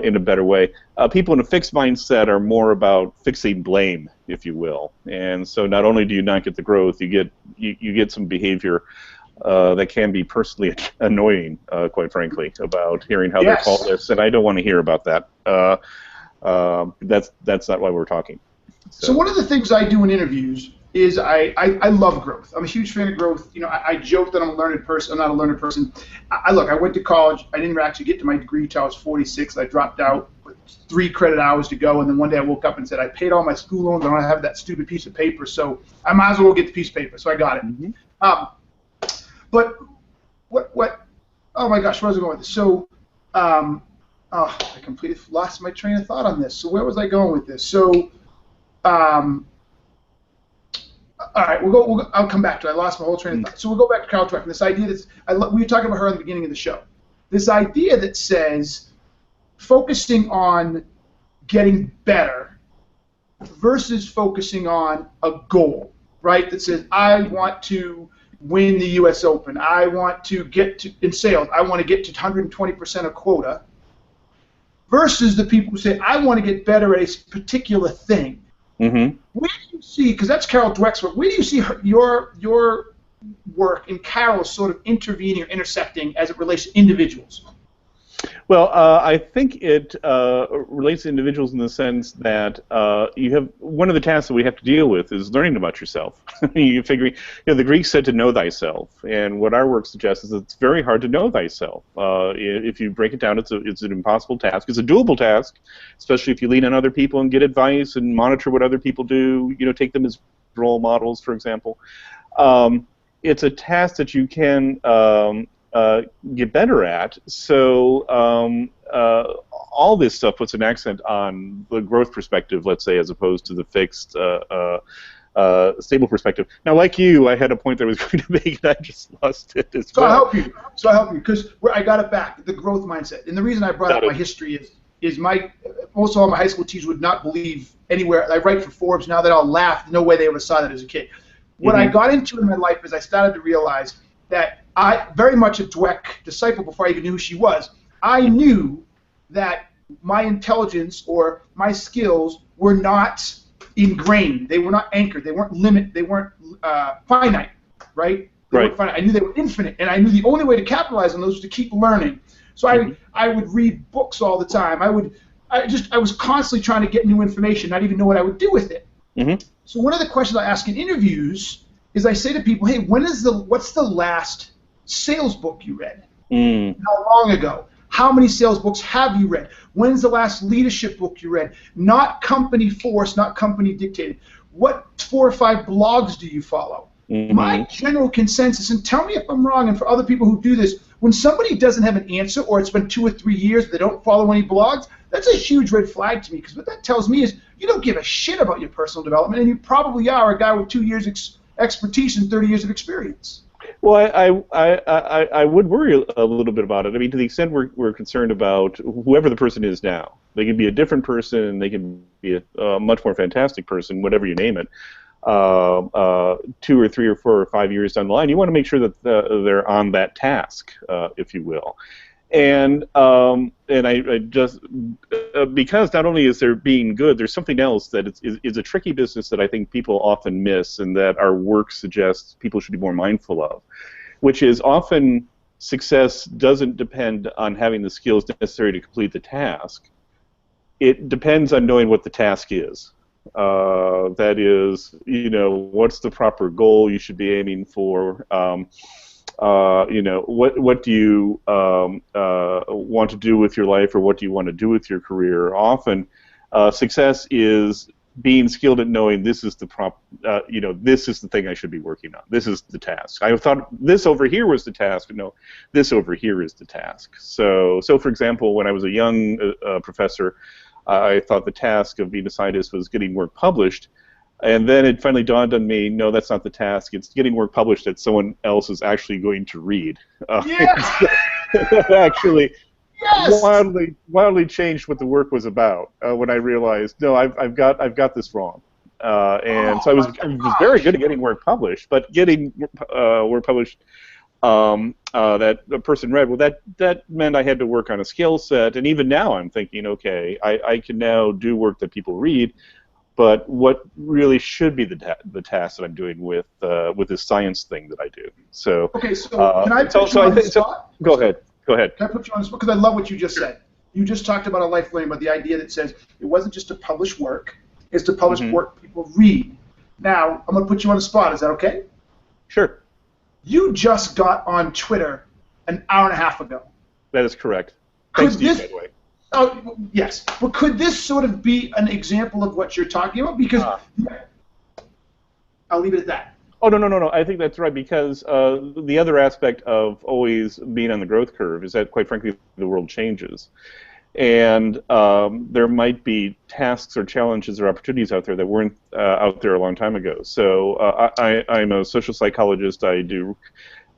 in a better way. People in a fixed mindset are more about fixing blame, if you will. And so not only do you not get the growth, you get some behavior that can be personally annoying, quite frankly, about hearing how they're faultless, and I don't want to hear about that. That's not why we're talking. So one of the things I do in interviews is I love growth. I'm a huge fan of growth. I joke that I'm a learned person. I'm not a learned person. Look, I went to college. I didn't actually get to my degree until I was 46. I dropped out with 3 credit hours to go, and then one day I woke up and said, I paid all my school loans. I don't have that stupid piece of paper, so I might as well get the piece of paper. So I got it. But what? Oh my gosh, where was I going with this? So, I completely lost my train of thought on this. So where was I going with this? So, all right, I'll come back to it. I lost my whole train of thought. So we'll go back to Carol Dweck. And this idea we were talking about her in the beginning of the show. This idea that says focusing on getting better versus focusing on a goal, right? That says I want to win the U.S. Open. I want to get to, in sales, I want to get to 120% of quota, versus the people who say, I want to get better at a particular thing. Where do you see, because that's Carol Dweck's work, where do you see your work and Carol's sort of intervening or intersecting as it relates to individuals? Well, I think it relates to individuals in the sense that you have one of the tasks that we have to deal with is learning about yourself. You're figuring, the Greeks said to know thyself, and what our work suggests is that it's very hard to know thyself. If you break it down, it's an impossible task. It's a doable task, especially if you lean on other people and get advice and monitor what other people do. Take them as role models, for example. It's a task that you can get better at. So all this stuff puts an accent on the growth perspective, let's say, as opposed to the fixed, stable perspective. Now, like you, I had a point that I was going to make, and I just lost it as well. So I'll help you, because I got it back, the growth mindset. And the reason I brought up my history is most all my high school teachers would not believe anywhere. I write for Forbes now. They all laugh. No way they ever saw that as a kid. What I got into in my life is I started to realize that I, very much a Dweck disciple before I even knew who she was, I knew that my intelligence or my skills were not ingrained. They were not anchored. They weren't finite, right? They weren't finite. I knew they were infinite, and I knew the only way to capitalize on those was to keep learning. So I would read books all the time. I was constantly trying to get new information, not even know what I would do with it. So one of the questions I ask in interviews is I say to people, hey, what's the last sales book you read? How long ago? How many sales books have you read? When's the last leadership book you read? Not company forced, not company dictated. What 4 or 5 blogs do you follow? My general consensus, and tell me if I'm wrong, and for other people who do this, when somebody doesn't have an answer or it's been 2 or 3 years, they don't follow any blogs, that's a huge red flag to me, because what that tells me is you don't give a shit about your personal development, and you probably are a guy with 2 years expertise and 30 years of experience. Well, I would worry a little bit about it. I mean, to the extent we're concerned about whoever the person is now. They can be a different person, they can be a much more fantastic person, whatever you name it. 2 or 3 or 4 or 5 years down the line, you want to make sure that they're on that task, if you will. And I just because not only is there being good, there's something else that is a tricky business that I think people often miss, and that our work suggests people should be more mindful of, which is often success doesn't depend on having the skills necessary to complete the task. It depends on knowing what the task is. That is, what's the proper goal you should be aiming for. What do you want to do with your life, or what do you want to do with your career? Often, success is being skilled at knowing this is the this is the thing I should be working on. This is the task. I thought this over here was the task, but no, this over here is the task. So for example, when I was a young professor, I thought the task of being a scientist was getting work published. And then it finally dawned on me, no, that's not the task. It's getting work published that someone else is actually going to read. Actually, wildly changed what the work was about when I realized, no, I've got this wrong. And so I was very good at getting work published, but getting work published that a person read, well, that meant I had to work on a skill set. And even now, I'm thinking, okay, I can now do work that people read. But what really should be the task that I'm doing with this science thing that I do? So okay, so can I put you on the spot? Go ahead. Can I put you on the spot? Because I love what you just said. You just talked about a life learning, about the idea that says it wasn't just to publish work; it's to publish work people read. Now I'm going to put you on the spot. Is that okay? Sure. You just got on Twitter an hour and a half ago. That is correct. Thanks to you, by the way. Oh, yes, but could this sort of be an example of what you're talking about? Because I'll leave it at that. Oh, no. I think that's right, because the other aspect of always being on the growth curve is that, quite frankly, the world changes. And there might be tasks or challenges or opportunities out there that weren't out there a long time ago. So I'm a social psychologist. I do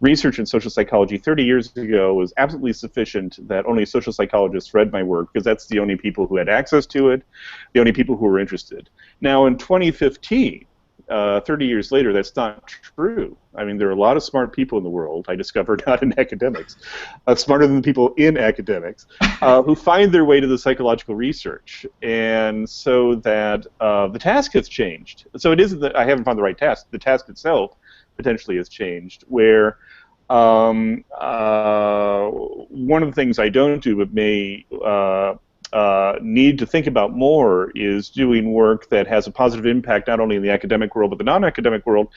research in social psychology. 30 years ago was absolutely sufficient that only social psychologists read my work, because that's the only people who had access to it, the only people who were interested. Now in 2015, 30 years later, that's not true. I mean, there are a lot of smart people in the world, I discovered, not in academics, smarter than the people in academics, who find their way to the psychological research. And so that the task has changed. So it isn't that I haven't found the right task. The task itself potentially has changed, where one of the things I don't do but may need to think about more is doing work that has a positive impact not only in the academic world but the non-academic world,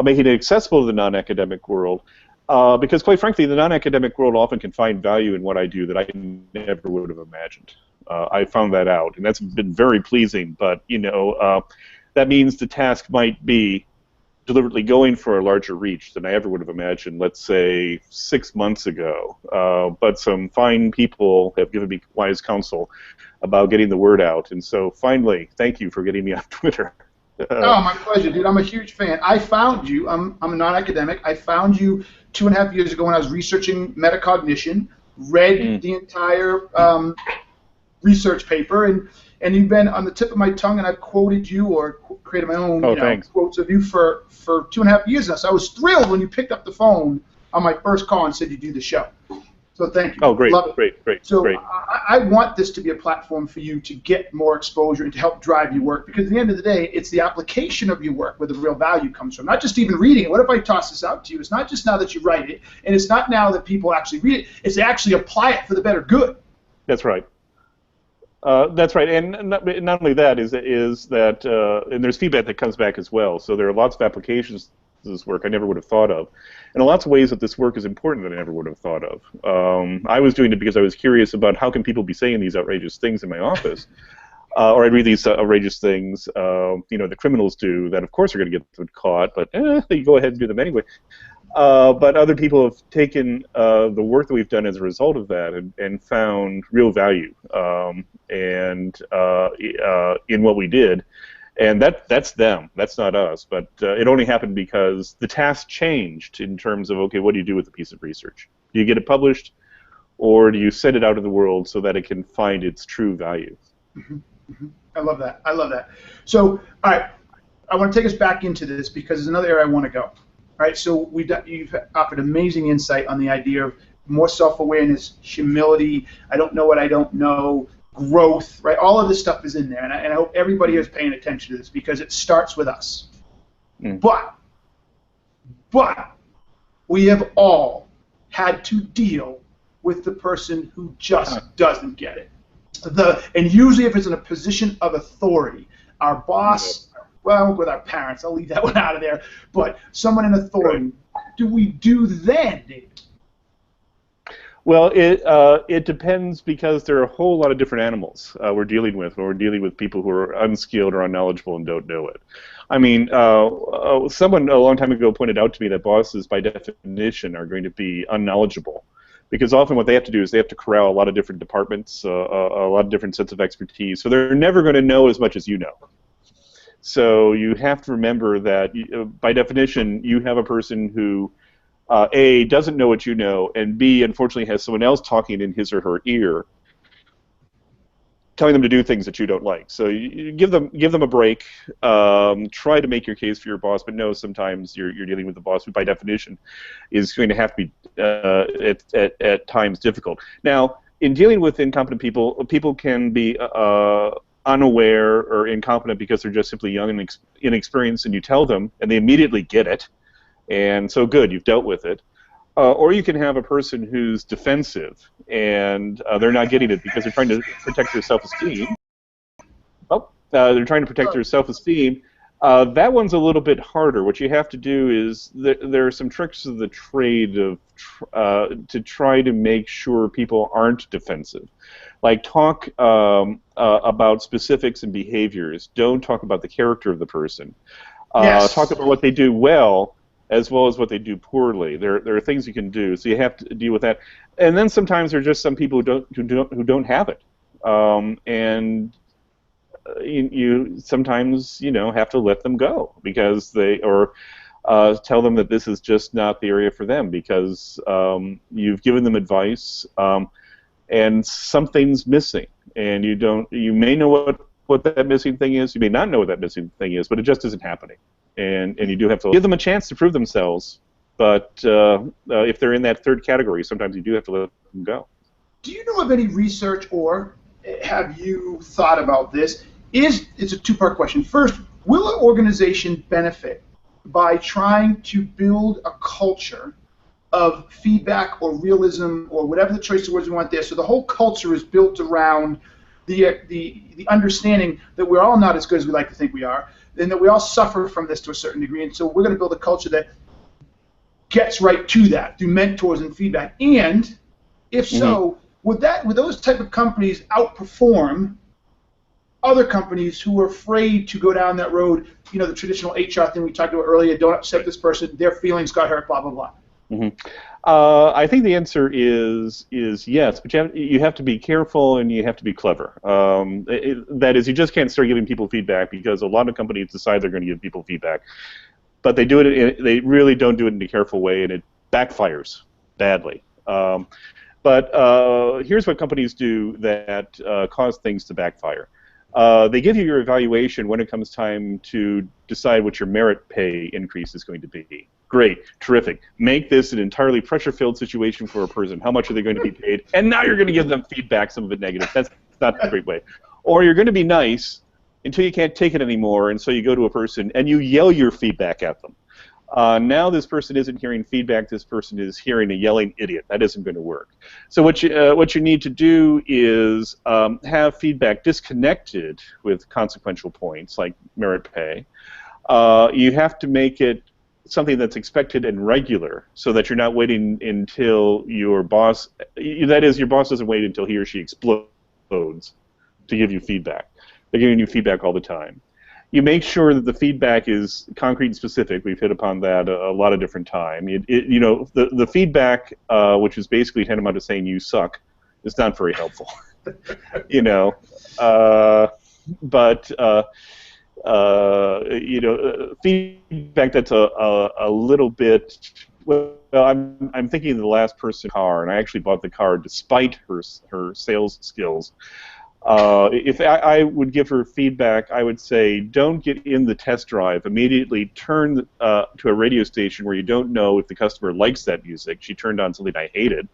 making it accessible to the non-academic world. Because quite frankly, the non-academic world often can find value in what I do that I never would have imagined. I found that out, and that's been very pleasing, but that means the task might be deliberately going for a larger reach than I ever would have imagined, let's say 6 months ago. But some fine people have given me wise counsel about getting the word out. And so finally, thank you for getting me on Twitter. Oh, my pleasure, dude. I'm a huge fan. I found you. I'm a non-academic. I found you 2.5 years ago when I was researching metacognition, read the entire research paper, and you've been on the tip of my tongue, and I've quoted you or created my own quotes of you for 2.5 years now. So I was thrilled when you picked up the phone on my first call and said you do the show. So thank you. Oh, great, Love it. great. So great. I want this to be a platform for you to get more exposure and to help drive your work, because at the end of the day, it's the application of your work where the real value comes from. Not just even reading it. What if I toss this out to you? It's not just now that you write it, and it's not now that people actually read it. It's to actually apply it for the better good. That's right. That's right, and not only that is that, and there's feedback that comes back as well. So there are lots of applications to this work I never would have thought of, and lots of ways that this work is important that I never would have thought of. I was doing it because I was curious about how can people be saying these outrageous things in my office, or I'd read these outrageous things, the criminals do that. Of course, are going to get them caught, but they go ahead and do them anyway. But other people have taken the work that we've done as a result of that and found real value in what we did, and that's them. That's not us. But it only happened because the task changed in terms of, okay, what do you do with a piece of research? Do you get it published, or do you send it out in the world so that it can find its true value? Mm-hmm. Mm-hmm. I love that. I love that. So, all right, I want to take us back into this because there's another area I want to go. All right, so you've offered amazing insight on the idea of more self-awareness, humility, I don't know what I don't know, growth, right? All of this stuff is in there, and I hope everybody is paying attention to this because it starts with us. Mm. But we have all had to deal with the person who just doesn't get it. And usually if it's in a position of authority, our boss, well, I won't go with our parents, I'll leave that one out of there, but someone in authority, right. What do we do then, David? Well, it depends, because there are a whole lot of different animals we're dealing with when we're dealing with people who are unskilled or unknowledgeable and don't know it. I mean, someone a long time ago pointed out to me that bosses, by definition, are going to be unknowledgeable, because often what they have to do is they have to corral a lot of different departments, a lot of different sets of expertise, so they're never going to know as much as you know. So you have to remember that, by definition, you have a person who, A, doesn't know what you know, and B, unfortunately has someone else talking in his or her ear, telling them to do things that you don't like. So you give them a break. Try to make your case for your boss, but no, sometimes you're dealing with a boss who, by definition, is going to have to be at times difficult. Now, in dealing with incompetent people, people can be unaware or incompetent because they're just simply young and inexperienced, and you tell them, and they immediately get it, and so good, you've dealt with it. Or you can have a person who's defensive, and they're not getting it because they're trying to protect their self-esteem. They're trying to protect their self-esteem. That one's a little bit harder. What you have to do is, there are some tricks of the trade to try to make sure people aren't defensive. Like, talk about specifics and behaviors. Don't talk about the character of the person. Yes. Talk about what they do well as what they do poorly. There are things you can do, so you have to deal with that. And then sometimes there are just some people who don't have it, and you sometimes have to let them go because tell them that this is just not the area for them because you've given them advice. And something's missing, and you may know what that missing thing is, you may not know what that missing thing is, but it just isn't happening. And you do have to give them a chance to prove themselves, but if they're in that third category, sometimes you do have to let them go. Do you know of any research, or have you thought about this? It's a two-part question. First, will an organization benefit by trying to build a culture of feedback or realism or whatever the choice of words we want there? So the whole culture is built around the understanding that we're all not as good as we like to think we are, and that we all suffer from this to a certain degree. And so we're going to build a culture that gets right to that through mentors and feedback. And if so, would those type of companies outperform other companies who are afraid to go down that road? The traditional HR thing we talked about earlier. Don't upset this person. Their feelings got hurt. Blah blah blah. I think the answer is yes, but you have to be careful and you have to be clever. That is, you just can't start giving people feedback, because a lot of companies decide they're going to give people feedback, but they really don't do it in a careful way, and it backfires badly. But here's what companies do that cause things to backfire. They give you your evaluation when it comes time to decide what your merit pay increase is going to be. Great, terrific. Make this an entirely pressure-filled situation for a person. How much are they going to be paid? And now you're going to give them feedback, some of it negative. That's not a great way. Or you're going to be nice until you can't take it anymore, and so you go to a person and you yell your feedback at them. Now this person isn't hearing feedback. This person is hearing a yelling idiot. That isn't going to work. So what you need to do is have feedback disconnected with consequential points like merit pay. You have to make it something that's expected and regular, so that you're not waiting until your boss, that is, your boss doesn't wait until he or she explodes to give you feedback. They're giving you feedback all the time. You make sure that the feedback is concrete and specific. We've hit upon that a lot of different time. The feedback, which is basically tantamount to saying you suck, is not very helpful. Feedback that's a little bit. Well, I'm thinking of the last person car, and I actually bought the car despite her sales skills. If I would give her feedback, I would say, don't get in the test drive. Immediately turn to a radio station where you don't know if the customer likes that music. She turned on something I hated.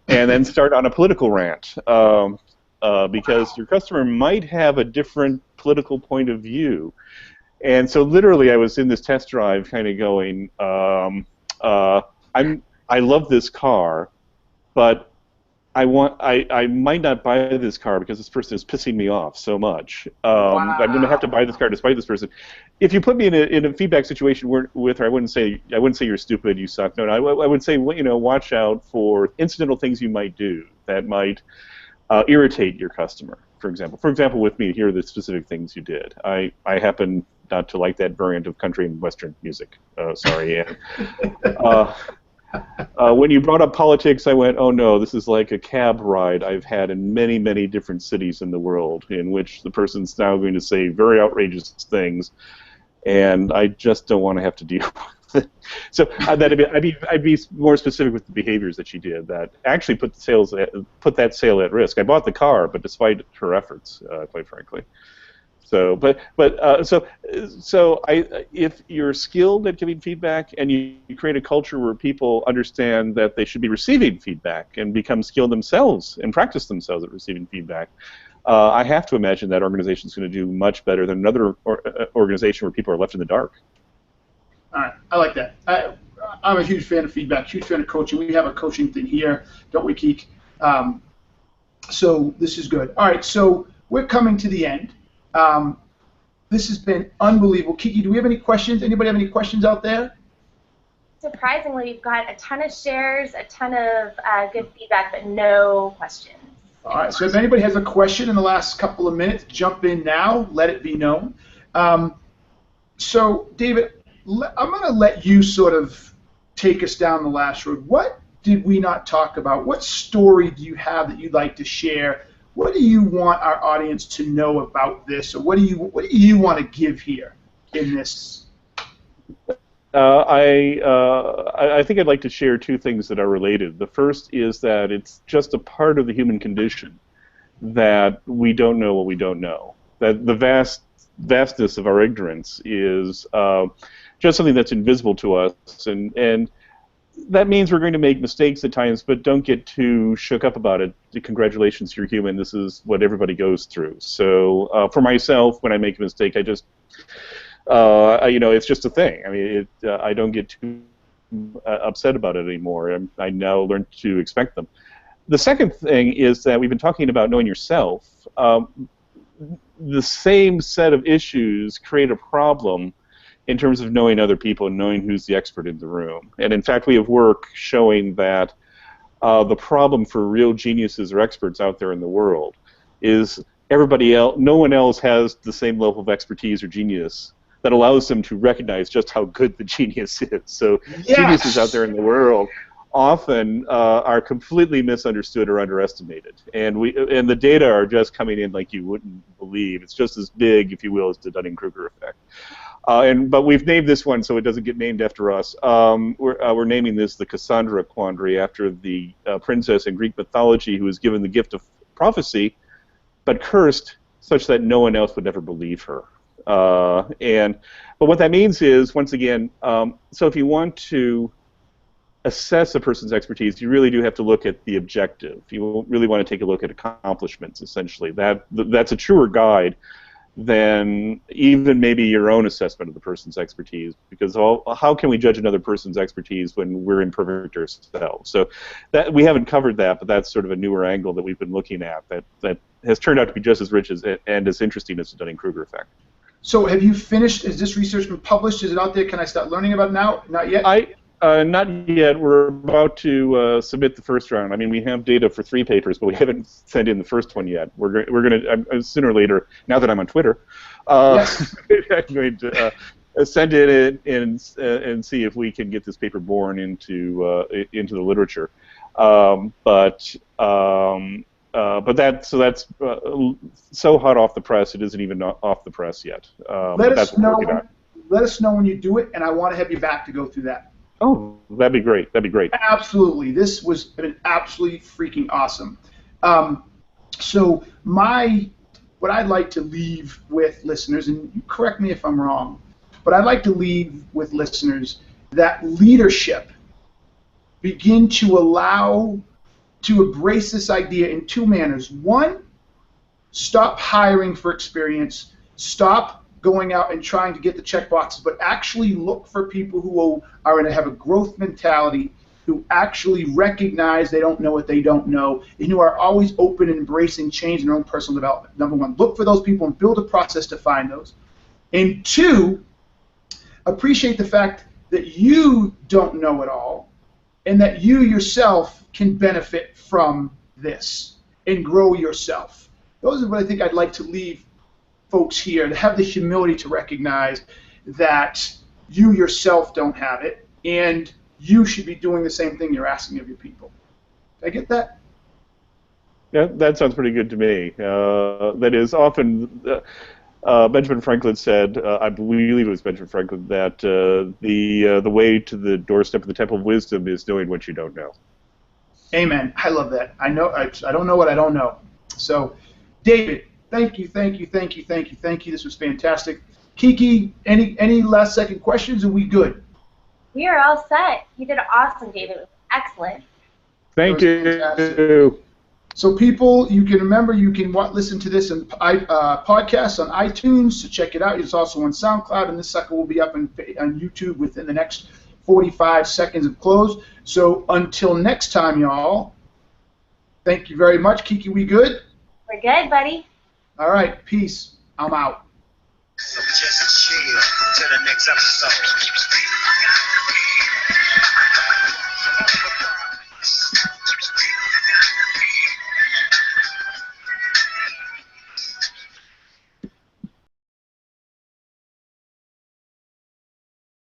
And then start on a political rant. Because your customer might have a different political point of view. And so literally I was in this test drive kind of going, I love this car, but I might not buy this car because this person is pissing me off so much. I'm going to have to buy this car despite this person. If you put me in a feedback situation with her, I wouldn't say you're stupid, you suck. No, I would say, watch out for incidental things you might do that might irritate your customer. For example, with me, here are the specific things you did. I happen not to like that variant of country and western music. Sorry, Ann. When you brought up politics, I went, oh no, this is like a cab ride I've had in many, many different cities in the world, in which the person's now going to say very outrageous things, and I just don't want to have to deal with it. So I'd be more specific with the behaviors that she did that actually put that sale at risk. I bought the car, but despite her efforts, quite frankly. So, if you're skilled at giving feedback and you create a culture where people understand that they should be receiving feedback and become skilled themselves and practice themselves at receiving feedback, I have to imagine that organization is going to do much better than another organization where people are left in the dark. All right, I like that. I'm a huge fan of feedback, huge fan of coaching. We have a coaching thing here, don't we, Keek? So this is good. All right, so we're coming to the end. This has been unbelievable. Kiki, do we have any questions? Anybody have any questions out there? Surprisingly, we've got a ton of shares, a ton of good feedback, but no questions. All right, so if anybody has a question in the last couple of minutes, jump in now. Let it be known. So, David, I'm going to let you sort of take us down the last road. What did we not talk about? What story do you have that you'd like to share? What do you want our audience to know about this, or what do you want to give here in this? I think I'd like to share two things that are related. The first is that it's just a part of the human condition that we don't know what we don't know. That the vastness of our ignorance is just something that's invisible to us, and that means we're going to make mistakes at times, but don't get too shook up about it. Congratulations, you're human. This is what everybody goes through. So for myself, when I make a mistake, I just, it's just a thing. I mean, I don't get too upset about it anymore. I now learn to expect them. The second thing is that we've been talking about knowing yourself. The same set of issues create a problem in terms of knowing other people and knowing who's the expert in the room. And in fact, we have work showing that the problem for real geniuses or experts out there in the world is everybody else, no one else has the same level of expertise or genius that allows them to recognize just how good the genius is. So yes. Geniuses out there in the world often are completely misunderstood or underestimated. And the data are just coming in like you wouldn't believe. It's just as big, if you will, as the Dunning-Kruger effect. But we've named this one so it doesn't get named after us. We're naming this the Cassandra Quandary, after the princess in Greek mythology who was given the gift of prophecy, but cursed such that no one else would ever believe her. But what that means is, once again, so if you want to assess a person's expertise, you really do have to look at the objective. You really want to take a look at accomplishments, essentially. That's a truer guide than even maybe your own assessment of the person's expertise, because how can we judge another person's expertise when we're imperfect ourselves? So that we haven't covered that, but that's sort of a newer angle that we've been looking at that has turned out to be just as rich and as interesting as the Dunning-Kruger effect. So have you finished? Has this research been published? Is it out there? Can I start learning about it now? Not yet? Not yet. We're about to submit the first round. I mean, we have data for 3 papers, but we haven't sent in the first one yet. We're going to sooner or later. Now that I'm on Twitter, Yes. I'm going to send it in and see if we can get this paper born into the literature. But that's so hot off the press. It isn't even off the press yet. Let us know when you do it, and I want to have you back to go through that. Oh, that'd be great. That'd be great. Absolutely. This was been absolutely freaking awesome. So what I'd like to leave with listeners, and you correct me if I'm wrong, but I'd like to leave with listeners that leadership begin to embrace this idea in 2 manners. 1, stop hiring for experience. Stop going out and trying to get the check boxes, but actually look for people who are going to have a growth mentality, who actually recognize they don't know what they don't know, and who are always open and embracing change in their own personal development. Number 1, look for those people and build a process to find those. And 2, appreciate the fact that you don't know it all, and that you yourself can benefit from this and grow yourself. Those are what I think I'd like to leave folks here, to have the humility to recognize that you yourself don't have it, and you should be doing the same thing you're asking of your people. Did I get that? Yeah, that sounds pretty good to me. That is often, Benjamin Franklin said, I believe it was Benjamin Franklin, that the way to the doorstep of the Temple of Wisdom is knowing what you don't know. Amen. I love that. I don't know what I don't know. So, David, thank you. This was fantastic. Kiki, any last second questions? Are we good? We are all set. You did awesome, David. It was excellent. Thank you. So people, you can remember you can listen to this in podcasts on iTunes, so check it out. It's also on SoundCloud, and this sucker will be up on YouTube within the next 45 seconds of close. So until next time, y'all, thank you very much. Kiki, we good? We're good, buddy. All right, peace. I'm out. So just chill till the next episode.